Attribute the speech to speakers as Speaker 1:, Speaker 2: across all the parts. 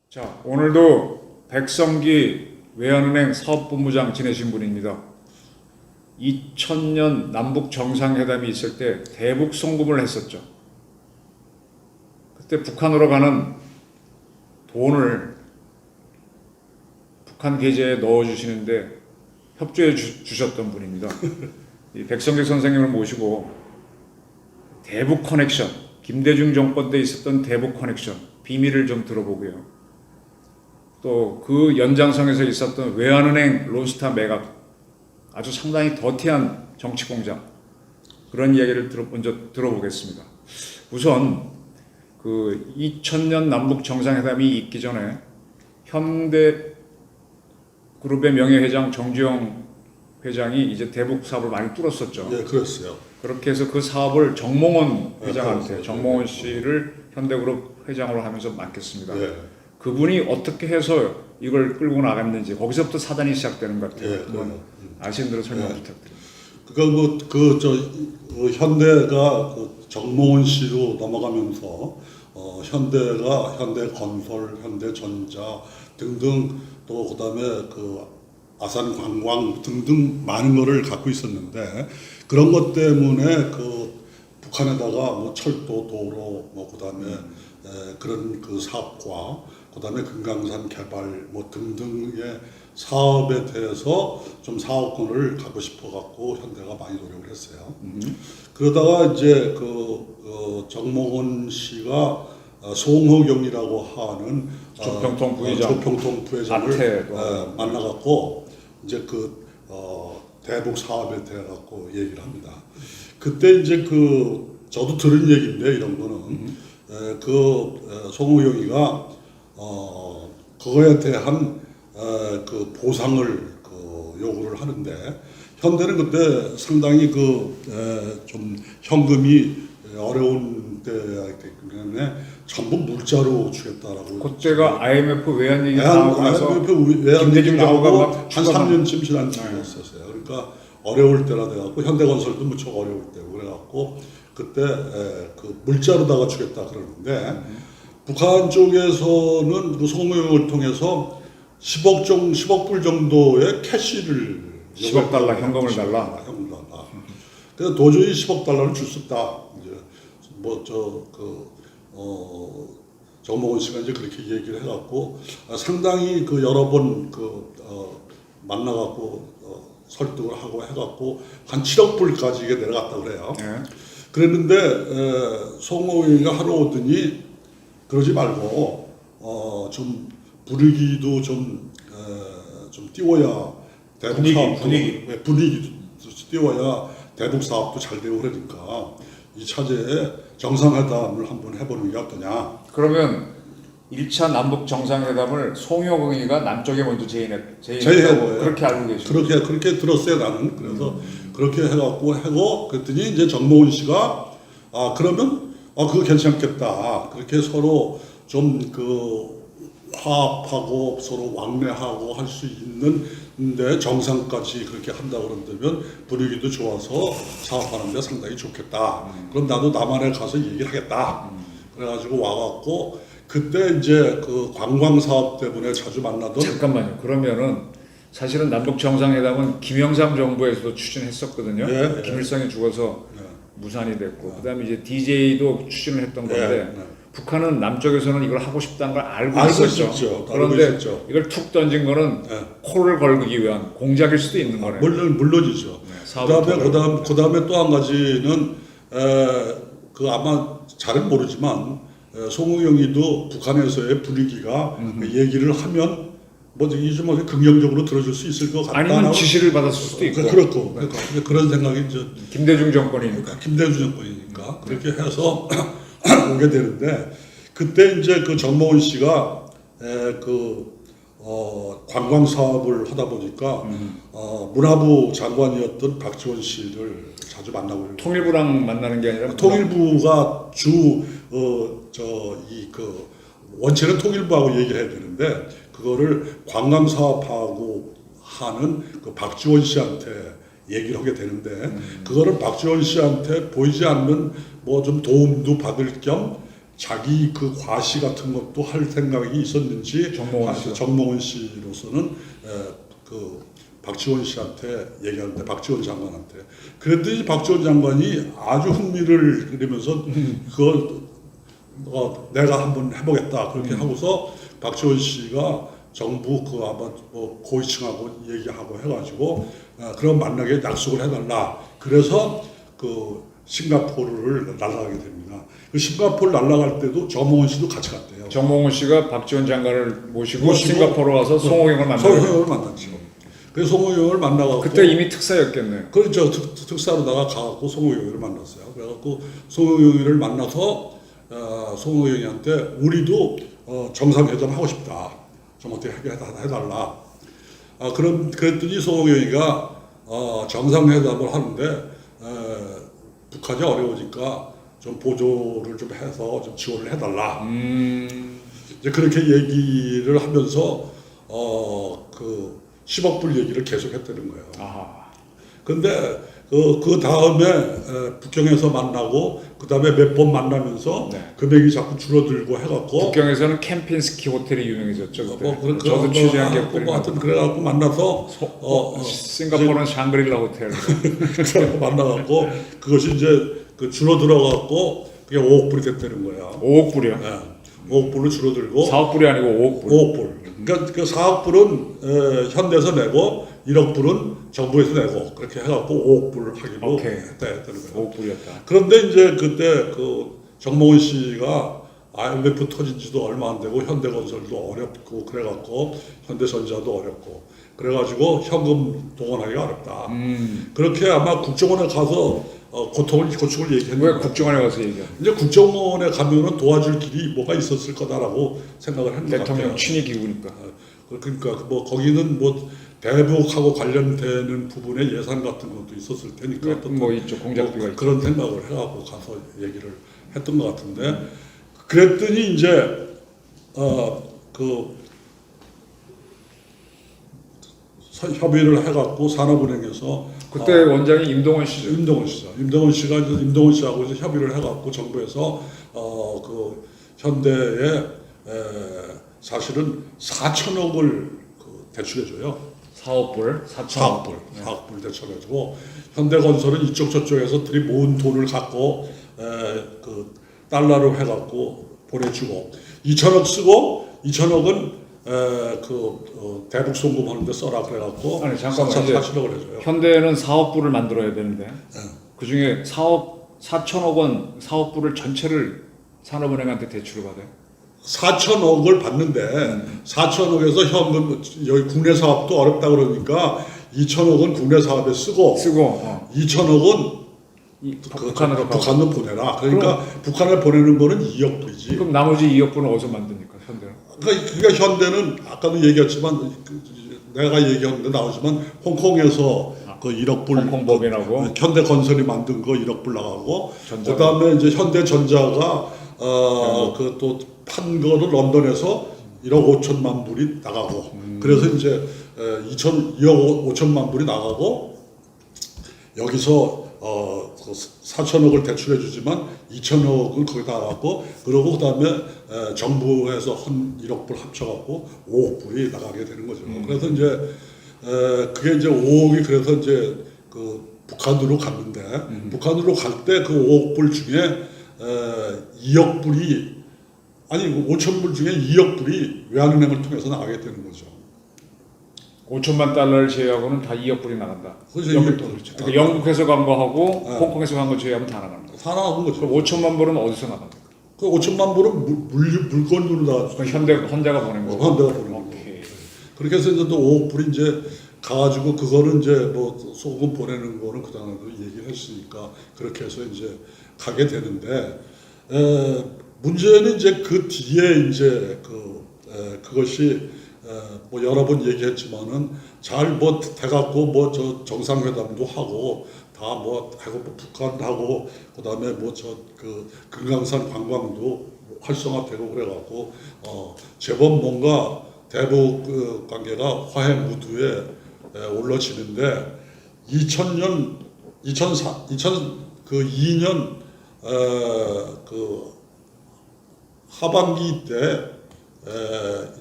Speaker 1: 자, 오늘도 백성기 외환은행 사업본부장 지내신 분입니다. 2000년 남북 정상회담이 있을 때 대북 송금을 했었죠. 그때 북한으로 가는 돈을 북한 계좌에 넣어주시는데 협조해 주셨던 분입니다. 이 백성기 선생님을 모시고 대북 커넥션, 김대중 정권 때 있었던 대북 커넥션 비밀을 좀 들어보고요. 또 그 연장선에서 있었던 외환은행 론스타 매각, 아주 상당히 더티한 정치공작, 그런 이야기를 먼저 들어보겠습니다. 우선 그 2000년 남북 정상회담이 있기 전에 현대그룹의 명예회장 정주영 회장이 이제 대북 사업을 많이 뚫었었죠.
Speaker 2: 네, 그랬어요.
Speaker 1: 그렇게 해서 그 사업을 정몽원 회장한테, 정몽원 씨를 현대그룹 회장으로 하면서 맡겼습니다.
Speaker 2: 네.
Speaker 1: 그분이 어떻게 해서 이걸 끌고 나갔는지 거기서부터 사단이 시작되는 것 같아요.
Speaker 2: 네,
Speaker 1: 한번 아시는 대로 설명 부탁드립니다.
Speaker 2: 현대가 정몽원 씨로 넘어가면서 현대가 현대건설, 현대전자 등등, 또 그다음에 아산관광 등등 많은 거를 갖고 있었는데, 그런 것 때문에 북한에다가 철도, 도로, 그다음에 그런 사업과 그다음에 금강산 개발 등등의 사업에 대해서 좀 사업권을 갖고 싶어 갖고 현대가 많이 노력을 했어요. 그러다가 이제 정몽원 씨가 송호경이라고 하는
Speaker 1: 조평통
Speaker 2: 부회장을 만나갖고 이제 대북 사업에 대해 갖고 얘기를 합니다. 그때 이제 저도 들은 얘기인데, 이런 거는 송호경이가 그거에 대한 보상을 요구를 하는데, 현대는 그때 상당히 좀 현금이 어려운 때였기 때문에 전부 물자로 주겠다라고.
Speaker 1: 그때가 IMF 외환 얘기 나오고 나서
Speaker 2: 김대중
Speaker 1: 정부가
Speaker 2: 한 3년쯤 지난 때였었어요. 그러니까 어려울 때라 돼갖고, 현대건설도 무척 어려울 때고 그래갖고 그때 물자로다가 주겠다 그러는데, 북한 쪽에서는 송호경을 통해서 10억 불 정도의 캐시를
Speaker 1: 10억 달러 현금을 달라.
Speaker 2: 그래서 도저히 10억 달러를 줄 수 없다. 이제 정몽원 씨가 이제 그렇게 얘기를 해갖고, 상당히 여러 번 만나갖고 설득을 하고 해갖고 한 7억 불까지 이게 내려갔다 그래요.
Speaker 1: 네.
Speaker 2: 그랬는데 송호경이가 하러 오더니, 그러지 말고 좀 분위기도 좀 띄워야 대북 사업도 분위기도 띄워야 대북 사업도 잘 되고, 그러니까 이 차제에 정상회담을 한번 해보는 게 어떠냐.
Speaker 1: 그러면 1차 남북 정상회담을 송호경이가 남쪽에 먼저
Speaker 2: 제의했다고
Speaker 1: 그렇게 알고 계시죠?
Speaker 2: 그렇게 들었어요, 나는. 그래서 그렇게 해갖고 하고, 그랬더니 이제 정몽원 씨가 그러면 그거 괜찮겠다. 그렇게 서로 좀 화합하고 서로 왕래하고 할 수 있는데 정상까지 그렇게 한다 그런다면 분위기도 좋아서 사업하는데 상당히 좋겠다. 그럼 나도 남한에 가서 얘기를 하겠다. 그래가지고 와갖고, 그때 이제 관광 사업 때문에 자주 만나던.
Speaker 1: 잠깐만요. 그러면은 사실은 남북 정상회담은 김영삼 정부에서도 추진했었거든요.
Speaker 2: 네,
Speaker 1: 김일성이 죽어서
Speaker 2: 네.
Speaker 1: 무산이 됐고, 그다음에 이제 DJ도 추진을 했던 건데, 북한은 남쪽에서는 이걸 하고 싶다는 걸 알고 있었죠. 그런데 이걸 툭 던진 거는 코를 걸기 위한 공작일 수도 있는 거네요.
Speaker 2: 물론이죠. 그다음에 또 한 가지는 아마 잘은 모르지만 송호경이도 북한에서의 분위기가 얘기를 하면 요즘 긍정적으로 들어줄 수 있을 것 같다.
Speaker 1: 아니면 지시를 받았을 수도 있고.
Speaker 2: 그렇고 그런 생각이 이제
Speaker 1: 김대중 정권이니까.
Speaker 2: 그렇게 해서 오게 되는데, 그때 이제 정몽원 씨가 관광 사업을 하다 보니까 문화부 장관이었던 박지원 씨를 자주 만나고.
Speaker 1: 통일부랑 만나는 게 아니라
Speaker 2: 통일부가 원체는 통일부하고 얘기를 해야 되는데, 그거를 관광 사업하고 하는 그 박지원 씨한테 얘기를 하게 되는데 그거를 박지원 씨한테 보이지 않는 뭐 좀 도움도 받을 겸 자기 그 과시 같은 것도 할 생각이 있었는지 정몽원 씨로서는 그 박지원 씨한테 얘기하는데 박지원 장관한테 그랬더니 박지원 장관이 아주 흥미를 그리면서 그걸 내가 한번 해보겠다 그렇게 하고서 박지원 씨가 정부 그 아마 뭐 고위층하고 얘기하고 해가지고 그럼 만나게 약속을 해달라. 그래서 그 싱가포르를 날아가게 됩니다. 그 싱가포르 날아갈 때도 정몽원 씨도 같이 갔대요.
Speaker 1: 정몽원 씨가 박지원 장관을 모시고 싱가포르 와서 송호영을 만나요.
Speaker 2: 송호영을 만났죠. 그래서 송호영을 만나고
Speaker 1: 그때 이미 특사였겠네요.
Speaker 2: 그렇죠. 특사로다가 가갖고 송호영을 만났어요. 그래갖고 송호영을 만나서 송호영한테 우리도 정상회담 하고 싶다. 좀 어떻게 해달라. 그랬더니 송호영이가 정상회담을 하는데 북한이 어려우니까 좀 보조를 좀 해서 좀 지원을 해달라. 이제 그렇게 얘기를 하면서 그 10억 불 얘기를 계속했다는 거예요. 근데 그 다음에 북경에서 만나고 그 다음에 몇 번 만나면서
Speaker 1: 네.
Speaker 2: 금액이 자꾸 줄어들고 해갖고
Speaker 1: 북경에서는 캠핑스키 호텔이 유명해졌죠. 그때.
Speaker 2: 뭐
Speaker 1: 저도 취재한 게
Speaker 2: 뭐 하여튼 그래갖고 만나서
Speaker 1: 싱가포르는 샹그릴라 호텔.
Speaker 2: 만나갖고 그것이 이제 그 줄어들어갖고 그게 5억 불이 됐다는 거야.
Speaker 1: 5억 불이요?
Speaker 2: 네. 5억 불로 줄어들고
Speaker 1: 4억 불이 아니고 5억 불.
Speaker 2: 5억 불. 그러니까 그 4억 불은 현대에서 내고 1억 불은 정부에서 내고 그렇게 해갖고 5억 불을 하기로 했다는 거예요.
Speaker 1: 5억 불이었다.
Speaker 2: 그런데 이제 그때 그 정몽원 씨가 IMF 터진 지도 얼마 안 되고 현대건설도 어렵고 그래갖고 현대전자도 어렵고 그래가지고 현금 동원하기가 어렵다. 그렇게 아마 국정원에 가서 고충을 얘기했는데
Speaker 1: 왜 국정원에 가서 얘기하는?
Speaker 2: 이제 국정원에 가면은 도와줄 길이 뭐가 있었을 거다라고 생각을 했는 것 같아요.
Speaker 1: 대통령 친위 기구니까.
Speaker 2: 그러니까 뭐 거기는 뭐 대북하고 관련되는 부분에 예산 같은 것도 있었을 테니까
Speaker 1: 뭐 있죠. 공작비가 있죠.
Speaker 2: 그런 생각을 해갖고 가서 얘기를 했던 것 같은데 그랬더니 이제 그 협의를 해갖고 산업은행에서
Speaker 1: 그때 원장이 임동원 씨죠.
Speaker 2: 임동원 씨하고 이제 협의를 해갖고 정부에서 그 현대에 사실은 4천억을 대출해줘요.
Speaker 1: 4억 불, 4천억 불.
Speaker 2: 4억 불 대출해주고 현대건설은 이쪽 저쪽에서 들이 모은 돈을 갖고 그 달러로 해갖고 보내주고 2천억 쓰고 2천억은 대북 송금하는데 써라 그래갖고
Speaker 1: 아니 잠깐만
Speaker 2: 4천억을 해줘요.
Speaker 1: 현대는 4억 불을 만들어야 되는데 그 중에 4천억 원 4억 불을 전체를 산업은행한테 대출을 받아요.
Speaker 2: 4천억을 받는데 4천억에서 현금 여기 국내 사업도 어렵다 그러니까 2천억은 국내 사업에 쓰고 2천억은 북한으로 보내라. 그러니까 북한에 보내는 거는 2억 불이지.
Speaker 1: 그럼 나머지 2억 불은 어디서 만드니까 현대는?
Speaker 2: 그러니까 현대는 아까도 얘기했지만 내가 얘기했는데 나오지만 홍콩에서 그 1억 불
Speaker 1: 홍콩법인하고
Speaker 2: 현대건설이 만든 거 1억 불 나가고 그다음에 이제 현대전자가 그 또 판 거를 런던에서 1억 5천만 불이 나가고 그래서 이제 2억 5천만 불이 나가고 여기서 4천억을 대출해 주지만 2천억은 거기다 나갔고 그러고 그다음에 정부에서 한 1억 불 합쳐갖고 5억 불이 나가게 되는 거죠. 그래서 이제 그게 이제 5억이 그래서 이제 그 북한으로 갔는데 북한으로 갈 때 그 5억 불 중에 2억 불이 아니 5천 불 중에 2억 불이 외환은행을 통해서 나가게 되는 거죠.
Speaker 1: 5천만 달러를 제외하고는 다 2억 불이 나간다.
Speaker 2: 그렇죠.
Speaker 1: 그렇죠. 그러니까 영국에서 간 거하고 홍콩에서 간 거 제외하면 다 나가는 거죠.
Speaker 2: 다 나가는 거죠.
Speaker 1: 그럼 5천만 불은 어디서 나갑니까?
Speaker 2: 그 5천만 불은 물건으로 나가죠.
Speaker 1: 현대가 보낸 거고.
Speaker 2: 현대가 보낸 거고. 그렇게 해서 이제 또 5억 불이 이제 가가지고 그거는 이제 뭐 소금 보내는 거는 그 다음에 얘기를 했으니까 그렇게 해서 이제 가게 되는데 문제는 이제 그 뒤에 이제 그것이 뭐 여러 번 얘기했지만은 잘 뭐 돼갖고 뭐 저 정상회담도 하고 다 뭐 하고 뭐 북한하고 그다음에 뭐 저 그 금강산 관광도 활성화되고 그래갖고 제법 뭔가 대북 관계가 화해 무드에 올라지는데 2002년 그 하반기 때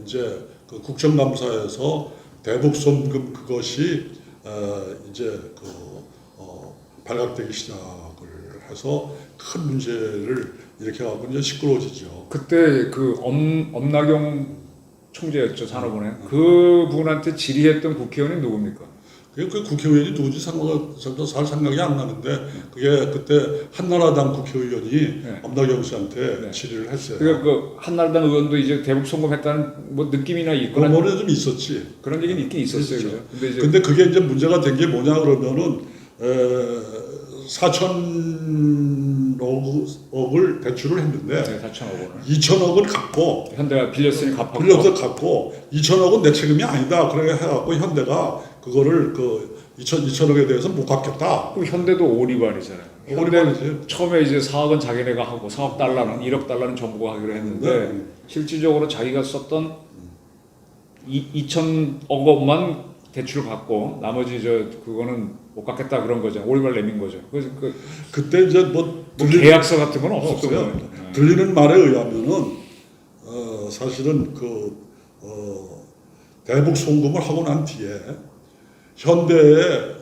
Speaker 2: 이제 그 국정감사에서 대북송금 그것이 이제 발각되기 시작을 해서 큰 문제를 일으켜갖고 이제 시끄러워지죠.
Speaker 1: 그때 그 엄나경 총재였죠, 산업은행. 그 분한테 질의했던 국회의원이 누굽니까?
Speaker 2: 그 국회의원이 누군지 잘 생각이 안 나는데 그게 그때 한나라당 국회의원이
Speaker 1: 네.
Speaker 2: 엄나경 씨한테
Speaker 1: 네.
Speaker 2: 질의를 했어요.
Speaker 1: 그러니까 그 한나라당 의원도 이제 대북 송금했다는 뭐 느낌이나 있거나
Speaker 2: 그런 거는 좀 있었지.
Speaker 1: 그런 얘기는 있긴 있었어요.
Speaker 2: 있었죠.
Speaker 1: 그죠?
Speaker 2: 근데 그게 이제 문제가 된 게 뭐냐 그러면은 4천억을 대출을 했는데
Speaker 1: 네, 4천억 원을
Speaker 2: 2천억은 갚고
Speaker 1: 현대가 빌렸으니 갚았고
Speaker 2: 빌려서 갚고 2천억은 내 책임이 아니다. 그래 해갖고 현대가 그거를 그 2천억에 대해서 못 갚겠다.
Speaker 1: 그럼 현대도 오리발이잖아요.
Speaker 2: 오리발이지.
Speaker 1: 처음에 이제 4억은 자기네가 하고 4억 달러는 1억 달러는 정부가 하기로 했는데 실질적으로 자기가 썼던 2천억 원만 대출을 받고 나머지 그거는 못 갚겠다 그런 거죠. 오리발 내민 거죠. 그래서
Speaker 2: 그때 이제
Speaker 1: 뭐 계약서 같은 건 없었던 거예요. 네.
Speaker 2: 들리는 말에 의하면은 사실은 대북 송금을 하고 난 뒤에 현대의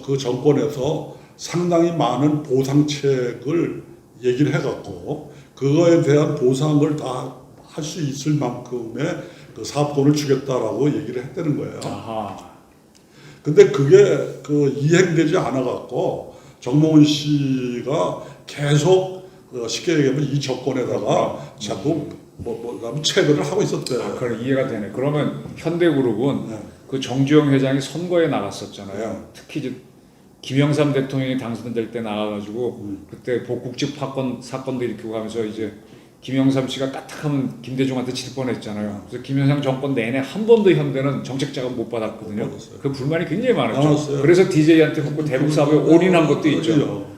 Speaker 2: 그 정권에서 상당히 많은 보상책을 얘기를 해갖고 그거에 대한 보상을 다 할 수 있을 만큼의 그 사업권을 주겠다라고 얘기를 했다는 거예요.
Speaker 1: 아하.
Speaker 2: 근데 그게 이행되지 않아갖고 정몽원 씨가 계속 쉽게 얘기하면 이 정권에다가 자꾸 체거를 하고 있었대요.
Speaker 1: 아, 그래 이해가 되네. 그러면 현대그룹은
Speaker 2: 네.
Speaker 1: 그 정주영 회장이 선거에 나갔었잖아요.
Speaker 2: 네.
Speaker 1: 특히 이제 김영삼 대통령이 당선될 때 나가가지고 그때 복국집 사건도 일으키고 하면서 이제 김영삼 씨가 까딱하면 김대중한테 질 뻔했잖아요. 그래서 김영삼 정권 내내 한 번도 현대는 정책 자금 못 받았거든요. 그 불만이 굉장히 많았죠.
Speaker 2: 많았어요.
Speaker 1: 그래서 DJ한테 묻고 대북 사업에 올인한 것도 있죠.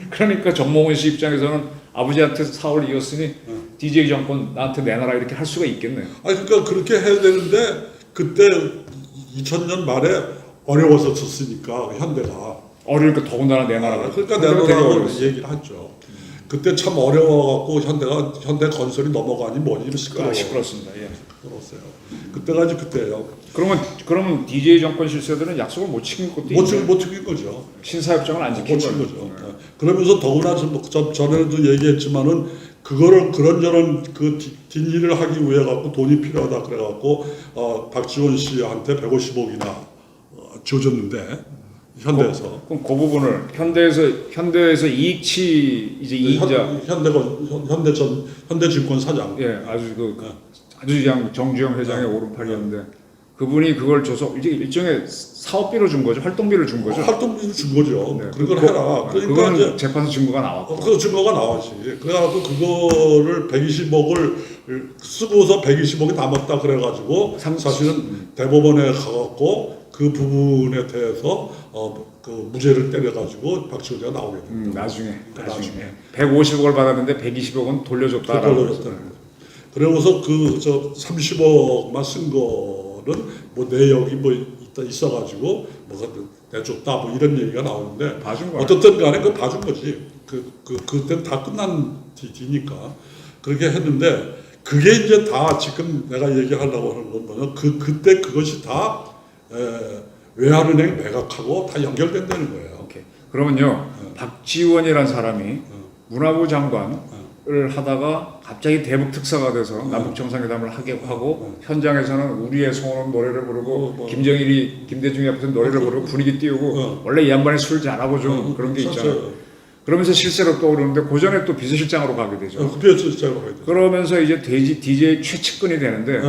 Speaker 1: 그러니까 정몽원 씨 입장에서는 아버지한테 사업을 이었으니 DJ 정권 나한테 내놔라 이렇게 할 수가 있겠네요.
Speaker 2: 그러니까 그렇게 해야 되는데 그때 2000년 말에 어려웠었으니까 현대가
Speaker 1: 어려우니까 더군다나 내놔라.
Speaker 2: 그러니까 내놓으라고 얘기를 했죠. 그때 참 어려워갖고 현대 건설이 넘어가니 뭐니
Speaker 1: 시끄럽습니다. 예.
Speaker 2: 시끄러웠어요. 그때가 이제 그때예요.
Speaker 1: 그러면 DJ 정권 실세들은 약속을 못 지킨 것도 있죠.
Speaker 2: 못 지킨 거죠.
Speaker 1: 신사협정을 안 지킨
Speaker 2: 못 지킨
Speaker 1: 거죠.
Speaker 2: 거죠. 그러면서 더구나 전에도 얘기했지만은 그거를 그런저런 뒷일을 하기 위해 갖고 돈이 필요하다 그래갖고 박지원 씨한테 150억이나 줘줬는데 현대에서.
Speaker 1: 그럼 그 부분을 현대에서 이익치 이제 이익자
Speaker 2: 현대증권 사장.
Speaker 1: 예 아주 아주 그냥 정주영 회장의 오른팔이었는데 그분이 그걸 줘서 이제 일종의 사업비로 준 거죠. 활동비를 준 거죠.
Speaker 2: 활동비를 준 거죠.
Speaker 1: 네,
Speaker 2: 그걸 해라. 그러니까
Speaker 1: 그거는
Speaker 2: 이제
Speaker 1: 재판에서 증거가 나왔고.
Speaker 2: 그 증거가 나왔지. 그래갖고 그거를 120억을 쓰고서 120억이 남았다 그래가지고 사실은 대법원에 가갖고 그 부분에 대해서 그 무죄를 때려가지고 박지원이가 나오게 됩니다.
Speaker 1: 나중에 150억을 받았는데 120억은 돌려줬다라고 그랬어요.
Speaker 2: 그러고서 30억만 쓴 거는 뭐 내역이 있어가지고 뭐가 내줬다 뭐 이런 얘기가 나오는데
Speaker 1: 봐준 거야.
Speaker 2: 어떻든 간에 그 봐준 거지. 그때는 다 끝난 뒤니까 그렇게 했는데 그게 이제 다 지금 내가 얘기하려고 하는 건 뭐냐 그때 그것이 다 외환은행 매각하고 다 연결된다는 거예요.
Speaker 1: 오케이. 그러면요 박지원이라는 사람이 문화부 장관을 하다가 갑자기 대북 특사가 돼서 남북 정상회담을 하게 하고 현장에서는 우리의 소원 노래를 부르고 김대중이 앞에서 노래를 부르고 분위기 띄우고 원래 이 양반이 술 잘하고 좀 그런 게 있잖아요. 그러면서 실세로 떠오르는데 그 전에 또 비서실장으로 가게 되죠.
Speaker 2: 비서실장으로 가게 되죠.
Speaker 1: 그러면서 이제 DJ 최측근이 되는데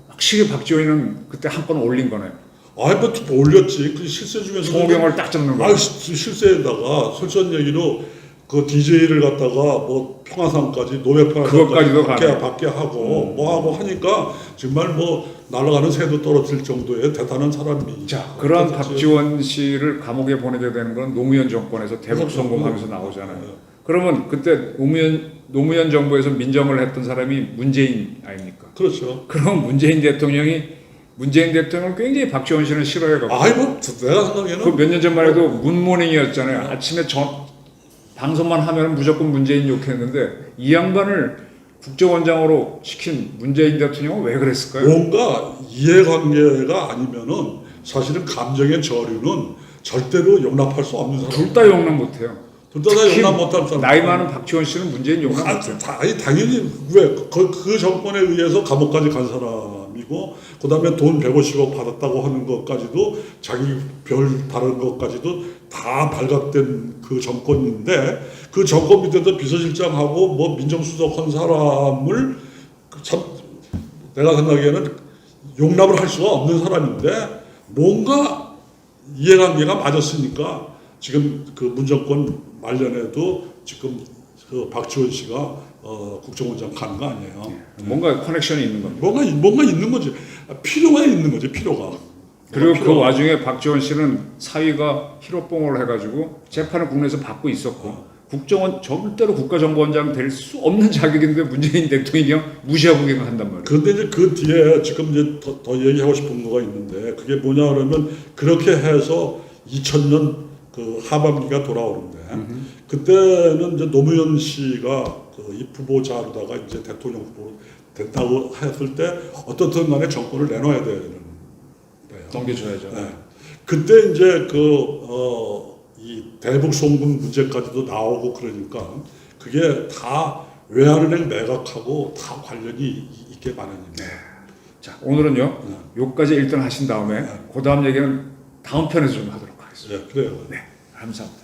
Speaker 1: 확실히 박지원이는 그때 한 번 올린 거네요.
Speaker 2: 뭐 올렸지. 그 실세 중에서
Speaker 1: 송호경을 딱 잡는 거예요.
Speaker 2: 실세에다가 솔직한 얘기로 그 DJ를 갖다가 뭐 평화상까지
Speaker 1: 그것까지도
Speaker 2: 받게 하고 뭐 하고 하니까 정말 뭐 날아가는 새도 떨어질 정도의 대단한 사람이.
Speaker 1: 자, 그런 박지원 씨를 감옥에 보내게 되는 건 노무현 정권에서 대북 송금하면서 나오잖아요. 그러면 그때 노무현 정부에서 민정을 했던 사람이 문재인 아닙니까?
Speaker 2: 그렇죠.
Speaker 1: 그럼 문재인 대통령이 문재인 대통령을 굉장히 박지원 씨는 싫어해갖고
Speaker 2: 아이 뭐 내가 생각에는
Speaker 1: 그 몇 년 전만 해도 문모닝이었잖아요. 아침에 방송만 하면 무조건 문재인 욕했는데 이 양반을 국정원장으로 시킨 문재인 대통령은 왜 그랬을까요?
Speaker 2: 뭔가 이해관계가 아니면은 사실은 감정의 저류는 절대로 용납할 수 없는 사람.
Speaker 1: 둘 다 용납 못해요.
Speaker 2: 둘 다
Speaker 1: 특히
Speaker 2: 용납 못할 사람.
Speaker 1: 나이 많은 박지원 씨는 문재인 용납 못해요.
Speaker 2: 아니 당연히 왜 그 정권에 의해서 감옥까지 간 사람이고 그다음에 돈 150억 받았다고 하는 것까지도 자기 별 다른 것까지도 다 발각된 그 정권인데 그 정권 밑에서 비서실장하고 뭐 민정수석 한 사람을 참 내가 생각에는 용납을 할 수가 없는 사람인데 뭔가 이해관계가 맞았으니까 지금 그 문정권 말년에도 지금 그 박지원 씨가 국정원장 가는 거 아니에요.
Speaker 1: 뭔가 커넥션이 있는 겁니다.
Speaker 2: 뭔가 있는 거지. 필요가 있는 거지 필요가.
Speaker 1: 그리고 그
Speaker 2: 필요가.
Speaker 1: 와중에 박지원 씨는 사위가 희로뽕을 해가지고 재판을 국내에서 받고 있었고 국정원 절대로 국가정보원장 될 수 없는 자격인데 문재인 대통령이 그냥 무시하고 그냥 한단 말이에요.
Speaker 2: 그런데 이제 그 뒤에 지금 이제 더 얘기하고 싶은 거가 있는데 그게 뭐냐 그러면 그렇게 해서 2000년 그 하반기가 돌아오는데 그때는 이제 노무현 씨가 그 입 후보자로다가 이제 대통령 후보 됐다고 했을 때 어떻든 간에 정권을 내놔야 되는 거예요.
Speaker 1: 넘겨줘야죠.
Speaker 2: 네. 그때 이제 이 대북 송금 문제까지도 나오고 그러니까 그게 다 외환은행 매각하고 다 관련이 있게 마련입니다.
Speaker 1: 자, 오늘은요, 요까지 일단 하신 다음에, 그 다음 얘기는 다음 편에서 좀 하도록 하겠습니다.
Speaker 2: 네, 그래요.
Speaker 1: 네, 감사합니다.